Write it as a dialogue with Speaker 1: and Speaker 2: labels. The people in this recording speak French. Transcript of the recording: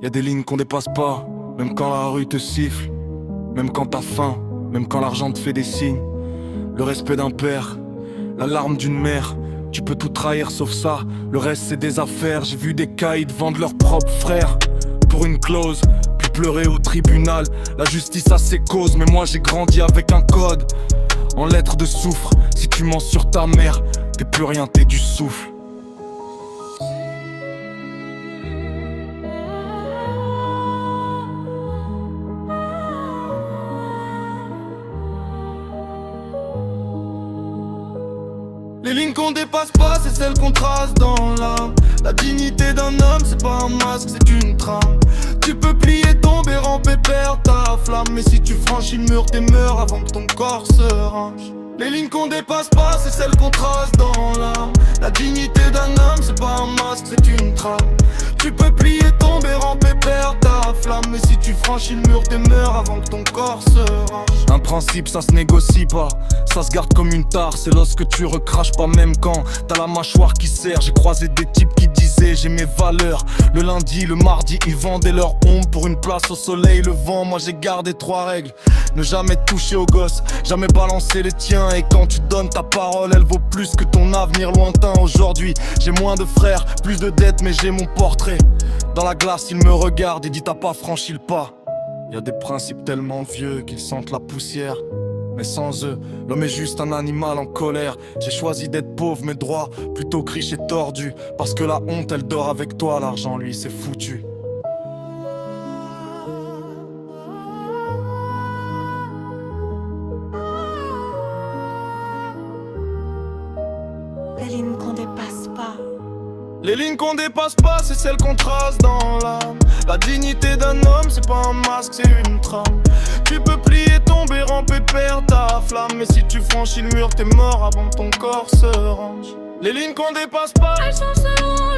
Speaker 1: Y'a des lignes qu'on dépasse pas, même quand la rue te siffle, même quand t'as faim, même quand l'argent te fait des signes. Le respect d'un père, la larme d'une mère. Tu peux tout trahir sauf ça, le reste c'est des affaires. J'ai vu des caïds vendre leurs propres frères pour une clause, puis pleurer au tribunal. La justice a ses causes, mais moi j'ai grandi avec un code en lettres de soufre. Si tu mens sur ta mère, t'es plus rien, t'es du souffle. Les lignes qu'on dépasse pas, c'est celles qu'on trace dans l'âme. La dignité d'un homme, c'est pas un masque, c'est une trame. Tu peux plier, tomber, ramper, perdre ta flamme. Mais si tu franchis le mur, t'es meurs avant que ton corps se range. Les lignes qu'on dépasse pas, c'est celles qu'on trace dans l'âme. La dignité d'un homme, c'est pas un masque, c'est une trame. Tu peux plier, tomber, ramper, perdre ta flamme. Mais si tu franchis le mur, t'es meurs avant que ton corps se range. Un principe, ça se négocie pas, ça se garde comme une tare. C'est lorsque tu recraches pas même quand t'as la mâchoire qui serre. J'ai croisé des types qui disaient j'ai mes valeurs. Le lundi, le mardi, ils vendaient leur ombre pour une place au soleil levant. Moi j'ai gardé 3 règles: ne jamais toucher aux gosses, jamais balancer les tiens. Et quand tu donnes ta parole, elle vaut plus que ton avenir lointain. Aujourd'hui, j'ai moins de frères, plus de dettes, mais j'ai mon portrait. Dans la glace, ils me regardent et disent t'as pas franchi le pas. Y'a des principes tellement vieux qu'ils sentent la poussière. Mais sans eux, l'homme est juste un animal en colère. J'ai choisi d'être pauvre mais droit, plutôt que riche et tordu. Parce que la honte elle dort avec toi, l'argent lui c'est foutu.
Speaker 2: Les lignes qu'on dépasse pas.
Speaker 1: Les lignes qu'on dépasse pas, c'est celles qu'on trace dans l'âme. La dignité d'un homme, c'est pas un masque, c'est une trame. Tu peux plier, tomber, ramper, perdre ta flamme. Mais si tu franchis le mur, t'es mort avant que ton corps se range. Les lignes qu'on dépasse pas,
Speaker 2: Elles sont selon